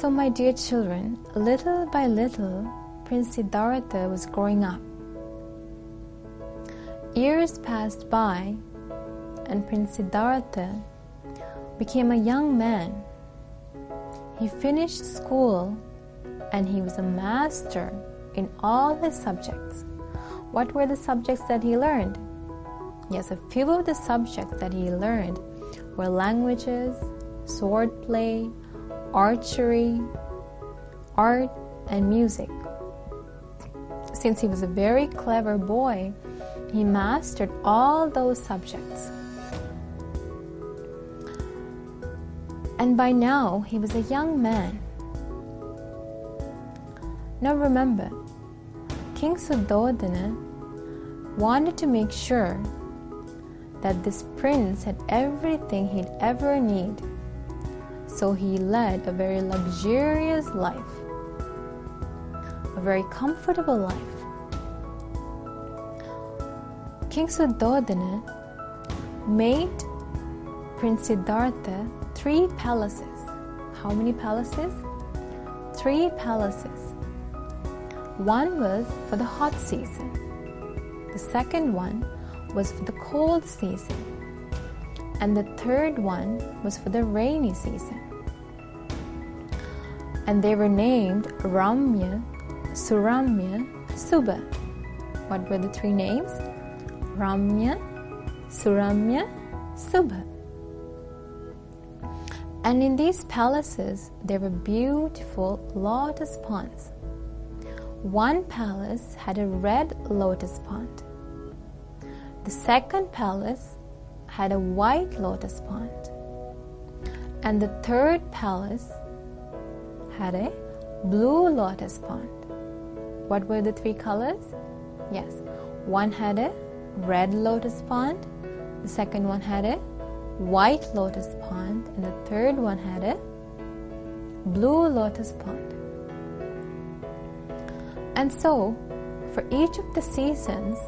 So my dear children, little by little, Prince Siddhartha was growing up. Years passed by and Prince Siddhartha became a young man. He finished school and he was a master in all his subjects. What were the subjects that he learned? Yes, a few of the subjects that he learned were languages, swordplay, archery, art, and music. Since he was a very clever boy, he mastered all those subjects. And by now, he was a young man. Now remember, King Suddhodana wanted to make sure that this prince had everything he'd ever need. So he led a very luxurious life, a very comfortable life. King Suddhodana made Prince Siddhartha 3 palaces. How many palaces? 3 palaces. One was for the hot season. The second one was for the cold season. And the third one was for the rainy season. And they were named Ramya, Suramya, Subha. What were the 3 names? Ramya, Suramya, Subha. And in these palaces, there were beautiful lotus ponds. One palace had a red lotus pond. The second palace had a white lotus pond. And the third palace had a blue lotus pond. What were the 3 colors? Yes, one had a red lotus pond, the second one had a white lotus pond, and the third one had a blue lotus pond. And so, for each of the seasons,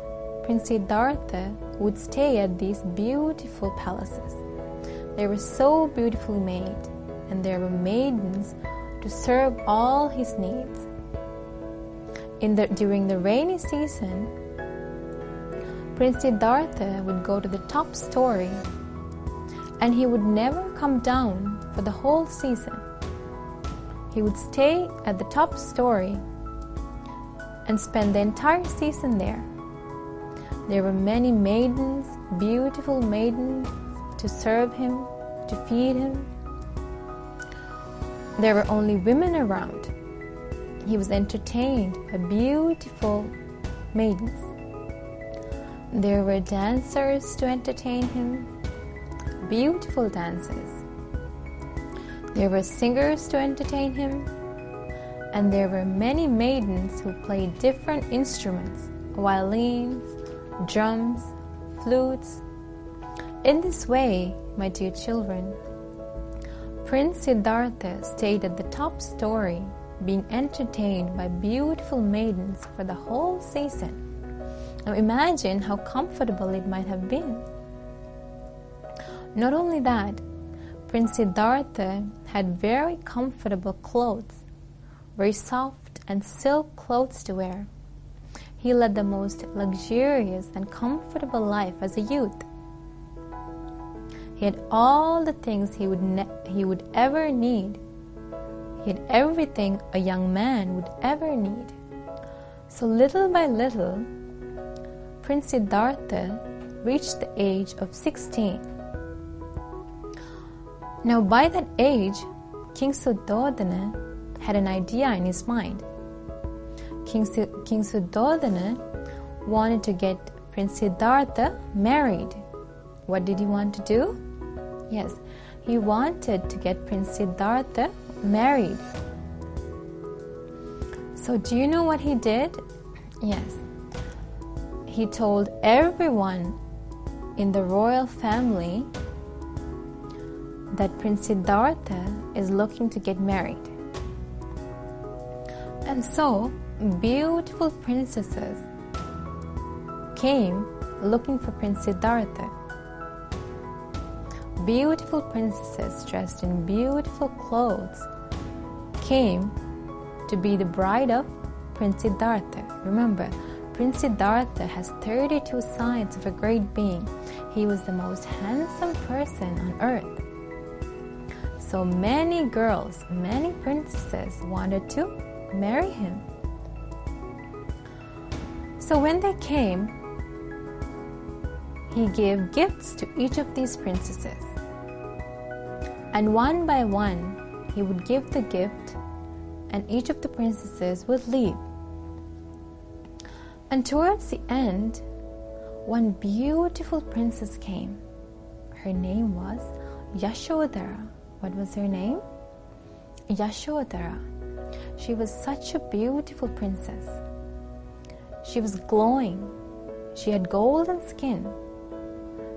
Prince Siddhartha would stay at these beautiful palaces. They were so beautifully made, and there were maidens to serve all his needs. During the rainy season, Prince Siddhartha would go to the top story, and he would never come down for the whole season. He would stay at the top story and spend the entire season there. There were many maidens, beautiful maidens, to serve him, to feed him. There were only women around. He was entertained by beautiful maidens. There were dancers to entertain him, beautiful dancers. There were singers to entertain him, and there were many maidens who played different instruments, violins, drums, flutes. In this way, my dear children, Prince Siddhartha stayed at the top story, being entertained by beautiful maidens for the whole season. Now imagine how comfortable it might have been. Not only that, Prince Siddhartha had very comfortable clothes, very soft and silk clothes to wear. He led the most luxurious and comfortable life as a youth. He had all the things he would ever need. He had everything a young man would ever need. So little by little, Prince Siddhartha reached the age of 16. Now by that age, King Suddhodana had an idea in his mind. King Suddhodana wanted to get Prince Siddhartha married. What did he want to do? Yes, he wanted to get Prince Siddhartha married. So do you know what he did? Yes, he told everyone in the royal family that Prince Siddhartha is looking to get married. And so, beautiful princesses came looking for Prince Siddhartha. Beautiful princesses dressed in beautiful clothes came to be the bride of Prince Siddhartha. Remember, Prince Siddhartha has 32 signs of a great being. He was the most handsome person on earth. So many girls, many princesses wanted to marry him. So when they came, he gave gifts to each of these princesses. And one by one, he would give the gift, and each of the princesses would leave. And towards the end, one beautiful princess came. Her name was Yashodhara. What was her name? Yashodhara. She was such a beautiful princess. She was glowing. She had golden skin.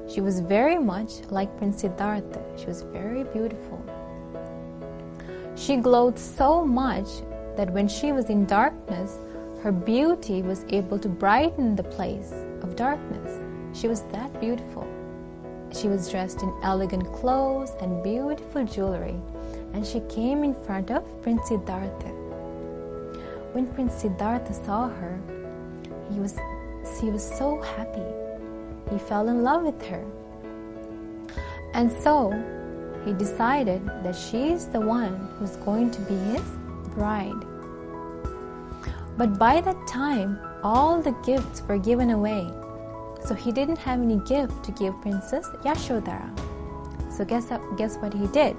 She was very much like Prince Siddhartha. She was very beautiful. She glowed so much that when she was in darkness, her beauty was able to brighten the place of darkness. She was that beautiful. She was dressed in elegant clothes and beautiful jewelry, and she came in front of Prince Siddhartha. When Prince Siddhartha saw her, he was so happy. He fell in love with her. And so he decided that she is the one who's going to be his bride. But by that time, all the gifts were given away. So he didn't have any gift to give Princess Yashodhara. So guess what he did?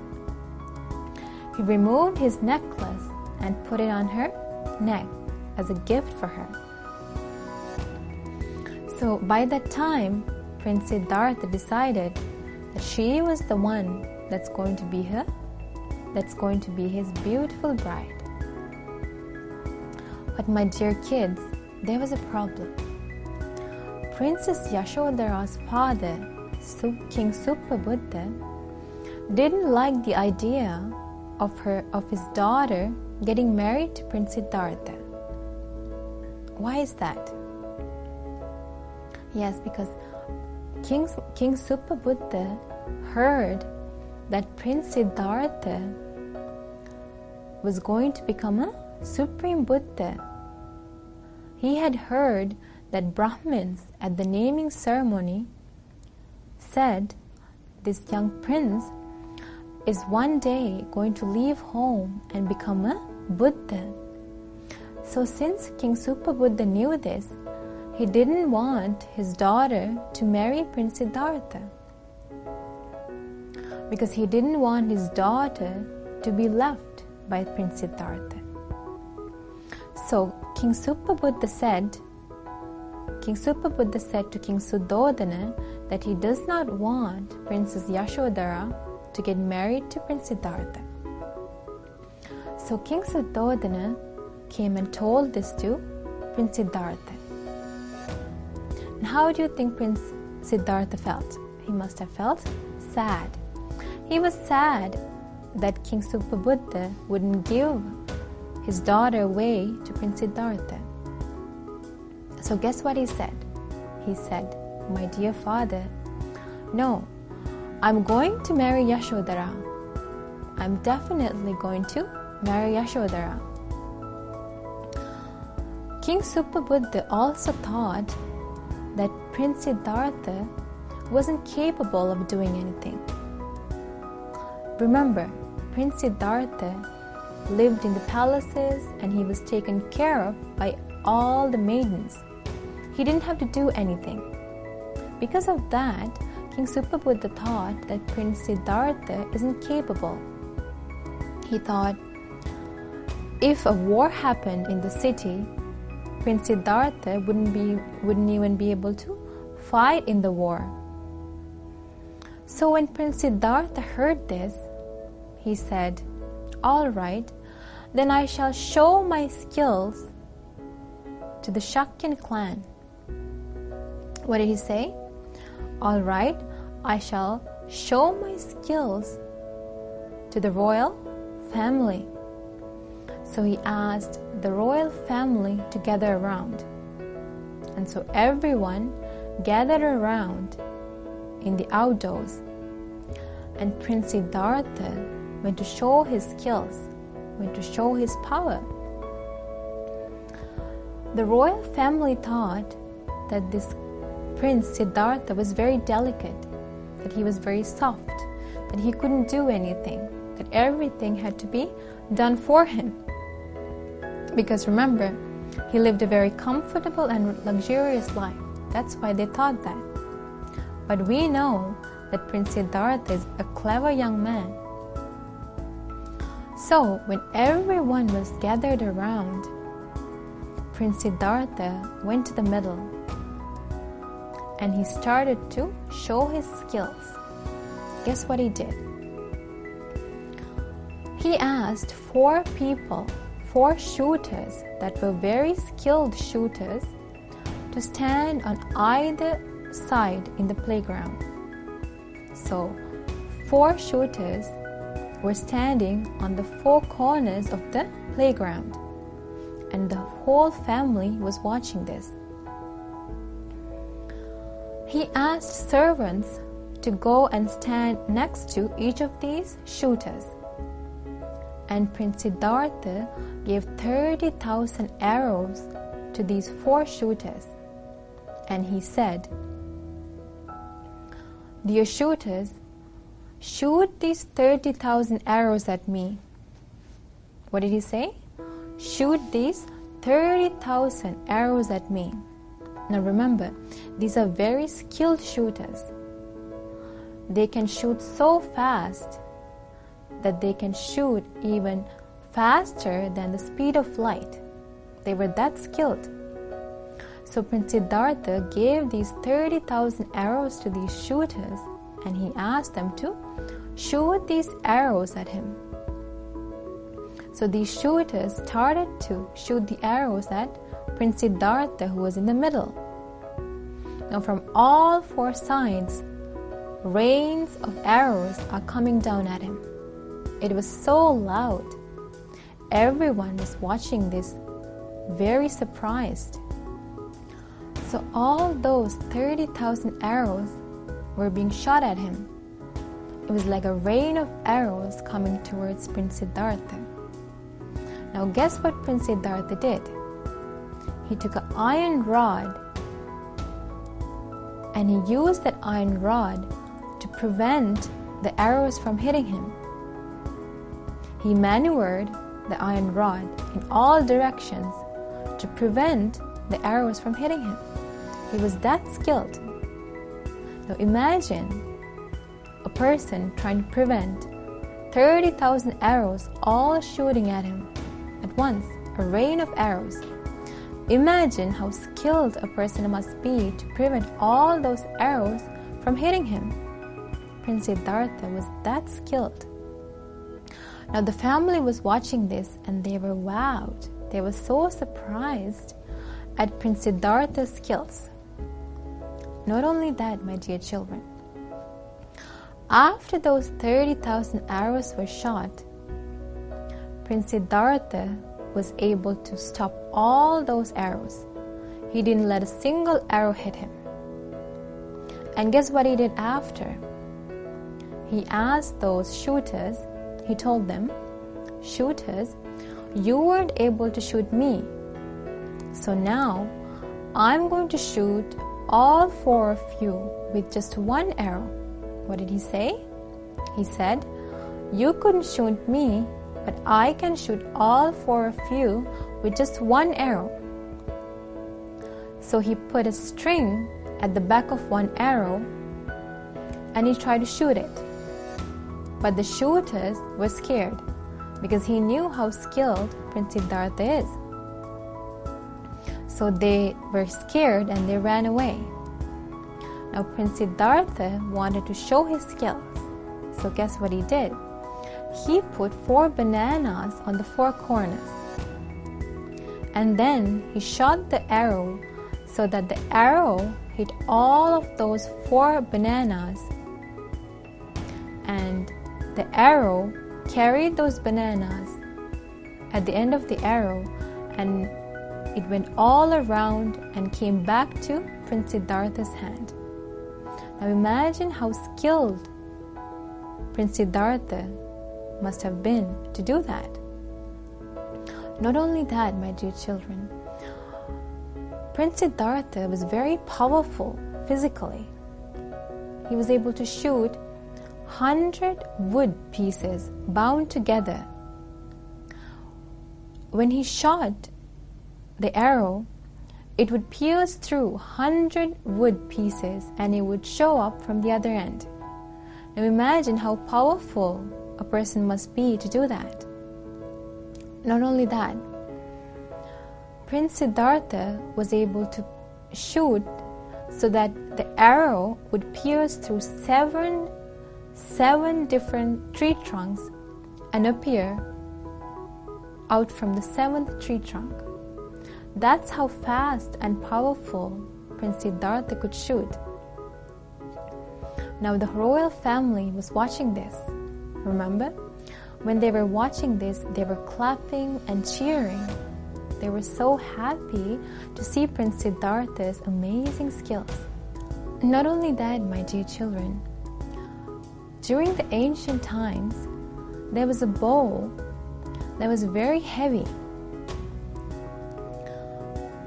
He removed his necklace and put it on her neck as a gift for her. So by that time, Prince Siddhartha decided that she was the one that's going to be his beautiful bride. But my dear kids, there was a problem. Princess Yashodhara's father, King Buddha, didn't like the idea of his daughter getting married to Prince Siddhartha. Why is that? Yes, because King Buddha heard that Prince Siddhartha was going to become a Supreme Buddha. He had heard that Brahmins at the naming ceremony said this young prince is one day going to leave home and become a Buddha. So since King Buddha knew this, he didn't want his daughter to marry Prince Siddhartha because he didn't want his daughter to be left by Prince Siddhartha. So King Buddha said to King Suddhodana that he does not want Princess Yashodhara to get married to Prince Siddhartha. So King Suddhodana came and told this to Prince Siddhartha. And how do you think Prince Siddhartha felt? He must have felt sad. He was sad that King Buddha wouldn't give his daughter away to Prince Siddhartha. So guess what he said? He said, "My dear father, no, I'm going to marry Yashodhara. I'm definitely going to marry Yashodhara." King Buddha also thought that Prince Siddhartha wasn't capable of doing anything. Remember, Prince Siddhartha lived in the palaces and he was taken care of by all the maidens. He didn't have to do anything. Because of that, King Buddha thought that Prince Siddhartha isn't capable. He thought, if a war happened in the city, Prince Siddhartha wouldn't even be able to fight in the war. So when Prince Siddhartha heard this, he said, "All right, then I shall show my skills to the Shakyan clan." What did he say? "All right, I shall show my skills to the royal family." So he asked the royal family to gather around. And so everyone gathered around in the outdoors. And Prince Siddhartha went to show his skills. went to show his power. The royal family thought that this Prince Siddhartha was very delicate, that he was very soft, that he couldn't do anything, that everything had to be done for him. Because remember, he lived a very comfortable and luxurious life. That's why they thought that. But we know that Prince Siddhartha is a clever young man. So when everyone was gathered around, Prince Siddhartha went to the middle and he started to show his skills. Guess what he did? He asked 4 people, 4 shooters that were very skilled shooters, to stand on either side in the playground. So 4 shooters were standing on the 4 corners of the playground, and the whole family was watching this. He asked servants to go and stand next to each of these shooters. And Prince Siddhartha gave 30,000 arrows to these 4 shooters. And he said, "Dear shooters, shoot these 30,000 arrows at me." What did he say? Shoot these 30,000 arrows at me. Now remember, these are very skilled shooters. They can shoot so fast that they can shoot even faster than the speed of light. They were that skilled. So Prince Siddhartha gave these 30,000 arrows to these shooters, and he asked them to shoot these arrows at him. So these shooters started to shoot the arrows at Prince Siddhartha, who was in the middle. Now from all 4 sides, rains of arrows are coming down at him. It was so loud. Everyone was watching this very surprised. So all those 30,000 arrows were being shot at him. It was like a rain of arrows coming towards Prince Siddhartha. Now guess what Prince Siddhartha did? He took an iron rod and he used that iron rod to prevent the arrows from hitting him. He maneuvered the iron rod in all directions to prevent the arrows from hitting him. He was that skilled. Now imagine a person trying to prevent 30,000 arrows all shooting at him at once, a rain of arrows. Imagine how skilled a person must be to prevent all those arrows from hitting him. Prince Siddhartha was that skilled. Now the family was watching this and they were wowed. They were so surprised at Prince Siddhartha's skills. Not only that, my dear children, after those 30,000 arrows were shot, Prince Siddhartha was able to stop all those arrows. He didn't let a single arrow hit him. And guess what he did after? He asked those shooters, he told them, "Shooters, you weren't able to shoot me. So now I'm going to shoot all 4 of you with just 1 arrow." What did he say? He said, "You couldn't shoot me, but I can shoot all 4 of you with just 1 arrow." So he put a string at the back of 1 arrow and he tried to shoot it. But the shooters were scared because he knew how skilled Prince Siddhartha is. So they were scared and they ran away. Now Prince Siddhartha wanted to show his skills. So guess what he did? He put 4 bananas on the 4 corners. And then he shot the arrow so that the arrow hit all of those 4 bananas. And the arrow carried those bananas at the end of the arrow, and it went all around and came back to Prince Siddhartha's hand. Now imagine how skilled Prince Siddhartha must have been to do that. Not only that, my dear children, Prince Siddhartha was very powerful physically. He was able to shoot 100 wood pieces bound together. When he shot the arrow, it would pierce through 100 wood pieces and it would show up from the other end. Now imagine how powerful a person must be to do that. Not only that, Prince Siddhartha was able to shoot so that the arrow would pierce through seven different tree trunks and appear out from the 7th tree trunk. That's how fast and powerful Prince Siddhartha could shoot. Now the royal family was watching this. Remember? When they were watching this, they were clapping and cheering. They were so happy to see Prince Siddhartha's amazing skills. Not only that, my dear children, during the ancient times, there was a bow that was very heavy.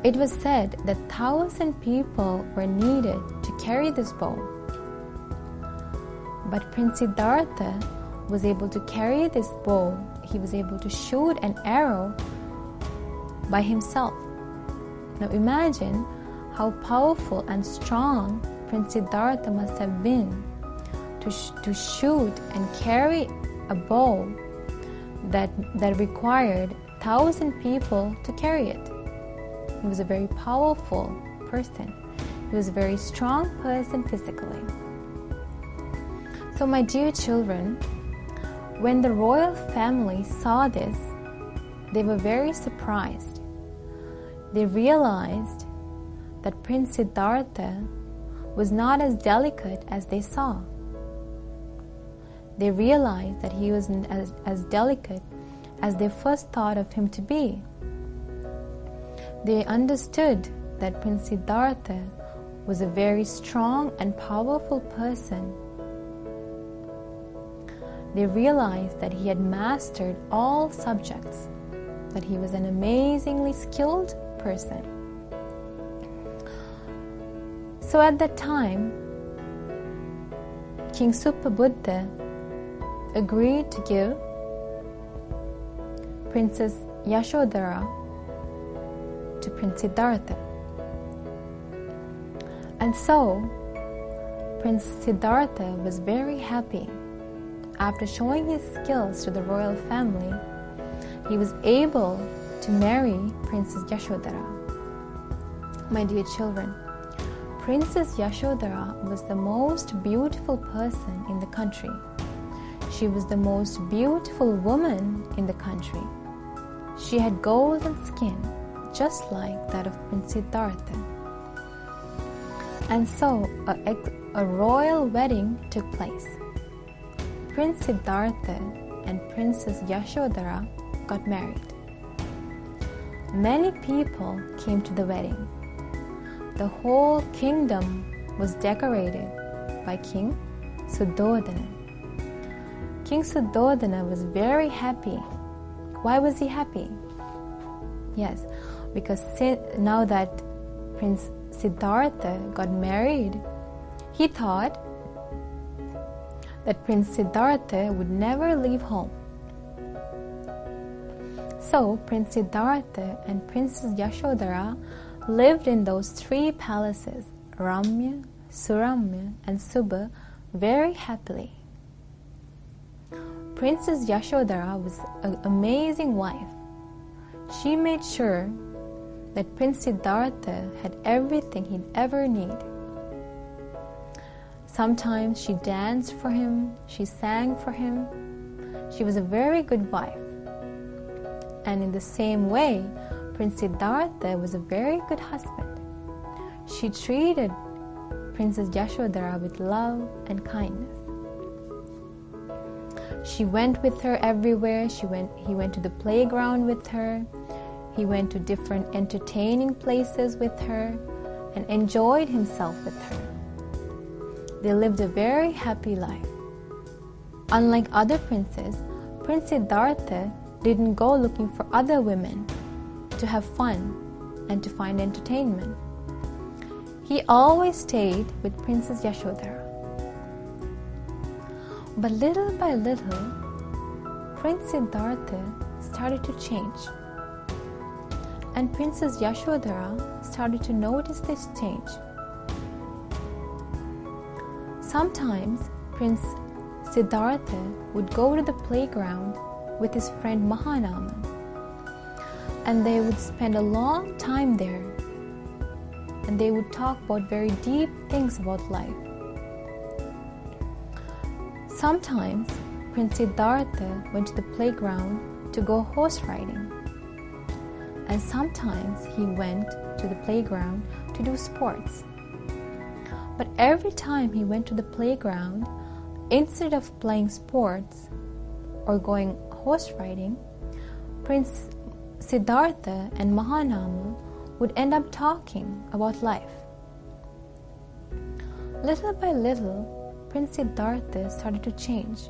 It was said that 1,000 people were needed to carry this bow. But Prince Siddhartha was able to carry this bow. He was able to shoot an arrow by himself. Now imagine how powerful and strong Prince Siddhartha must have been to shoot and carry a bow that required 1,000 people to carry it. He was a very powerful person. He was a very strong person physically. So my dear children, when the royal family saw this, they were very surprised. They realized that Prince Siddhartha was not as delicate as they saw. They realized that he wasn't as delicate as they first thought of him to be. They understood that Prince Siddhartha was a very strong and powerful person. They realized that he had mastered all subjects, that he was an amazingly skilled person. So at that time, King Buddha agreed to give Princess Yashodhara to Prince Siddhartha. And so, Prince Siddhartha was very happy. After showing his skills to the royal family, he was able to marry Princess Yashodhara. My dear children, Princess Yashodhara was the most beautiful person in the country. She was the most beautiful woman in the country. She had golden skin, just like that of Prince Siddhartha. And so a royal wedding took place. Prince Siddhartha and Princess Yashodhara got married. Many people came to the wedding. The whole kingdom was decorated by King Suddhodana. King Suddhodana was very happy. Why was he happy? Yes, because now that Prince Siddhartha got married, he thought that Prince Siddhartha would never leave home. So Prince Siddhartha and Princess Yashodhara lived in those 3 palaces, Ramya, Suramya and Subha, very happily. Princess Yashodhara was an amazing wife. She made sure that Prince Siddhartha had everything he'd ever need. Sometimes she danced for him, she sang for him. She was a very good wife. And in the same way, Prince Siddhartha was a very good husband. She treated Princess Yashodhara with love and kindness. She went with her everywhere. He went to the playground with her. He went to different entertaining places with her and enjoyed himself with her. They lived a very happy life. Unlike other princes, Prince Siddhartha didn't go looking for other women to have fun and to find entertainment. He always stayed with Princess Yashodhara. But little by little, Prince Siddhartha started to change. And Princess Yashodhara started to notice this change. Sometimes Prince Siddhartha would go to the playground with his friend Mahayana, and they would spend a long time there, and they would talk about very deep things about life. Sometimes Prince Siddhartha went to the playground to go horse riding, and sometimes he went to the playground to do sports. But every time he went to the playground, instead of playing sports or going horse riding, Prince Siddhartha and Mahanama would end up talking about life. Little by little, Prince Siddhartha started to change.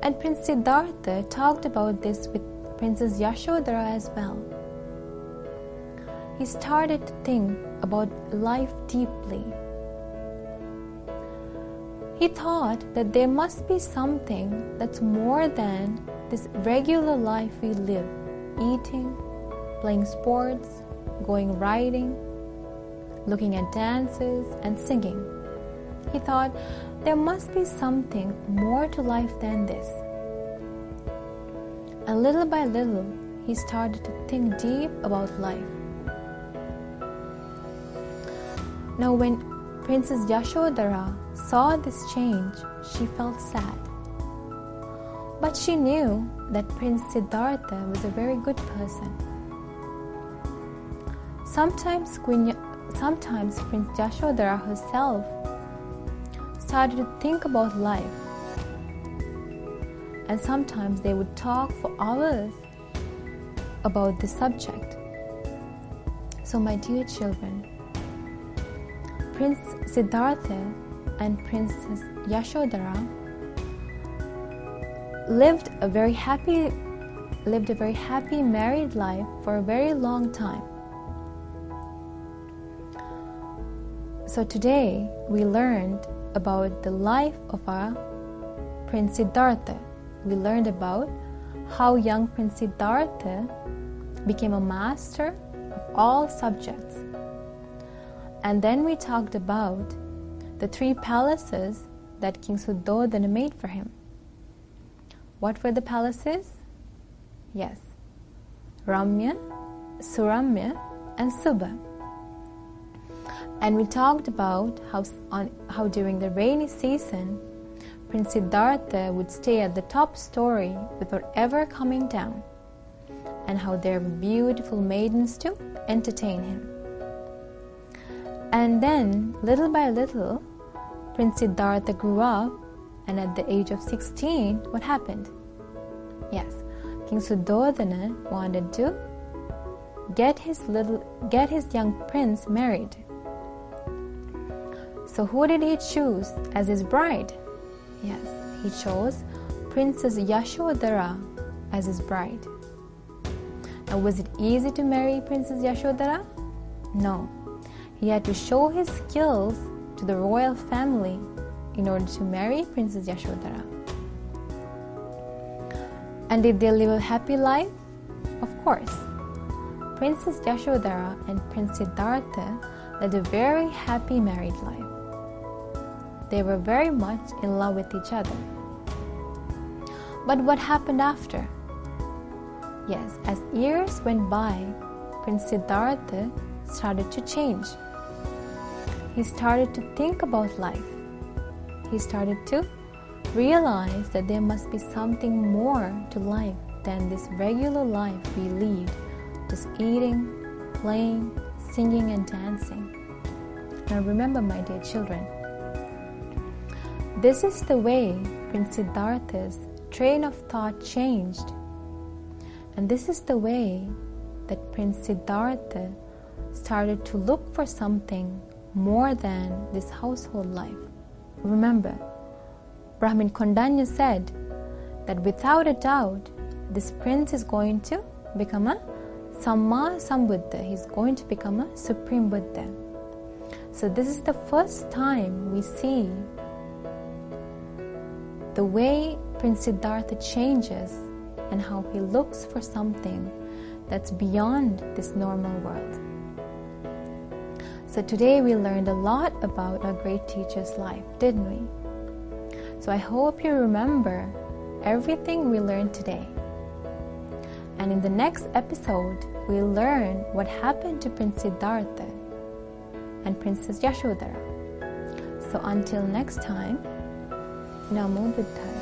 And Prince Siddhartha talked about this with Princess Yashodhara as well. He started to think about life deeply. He thought that there must be something that's more than this regular life we live, eating, playing sports, going riding, looking at dances, and singing. He thought there must be something more to life than this. And little by little, he started to think deep about life. Now, when Princess Yashodhara saw this change, she felt sad. But she knew that Prince Siddhartha was a very good person. Sometimes Prince Yashodhara herself started to think about life. And sometimes they would talk for hours about this subject. So, my dear children, Prince Siddhartha and Princess Yashodhara lived a very happy married life for a very long time. So today we learned about the life of our Prince Siddhartha. We learned about how young Prince Siddhartha became a master of all subjects. And then we talked about the 3 palaces that King Suddhodana made for him. What were the palaces? Yes, Ramya, Suramya, and Subha. And we talked about how during the rainy season, Prince Siddhartha would stay at the top story without ever coming down, and how there were beautiful maidens to entertain him. And then, little by little, Prince Siddhartha grew up, and at the age of 16, what happened? Yes, King Suddhodana wanted to get his young prince married. So who did he choose as his bride? Yes, he chose Princess Yashodhara as his bride. Now, was it easy to marry Princess Yashodhara? No. He had to show his skills to the royal family in order to marry Princess Yashodhara. And did they live a happy life? Of course. Princess Yashodhara and Prince Siddhartha led a very happy married life. They were very much in love with each other. But what happened after? Yes, as years went by, Prince Siddhartha started to change. He started to think about life. He started to realize that there must be something more to life than this regular life we lead, just eating, playing, singing, and dancing. Now remember, my dear children, this is the way Prince Siddhartha's train of thought changed. And this is the way that Prince Siddhartha started to look for something more than this household life. Remember, Brahmin Kondanya said, that without a doubt, this prince is going to become a Samma Sambuddha. He's going to become a Supreme Buddha. So this is the first time we see the way Prince Siddhartha changes and how he looks for something that's beyond this normal world. So today we learned a lot about our great teacher's life, didn't we? So I hope you remember everything we learned today. And in the next episode, we'll learn what happened to Prince Siddhartha and Princess Yashodhara. So until next time, Namo Buddhaya.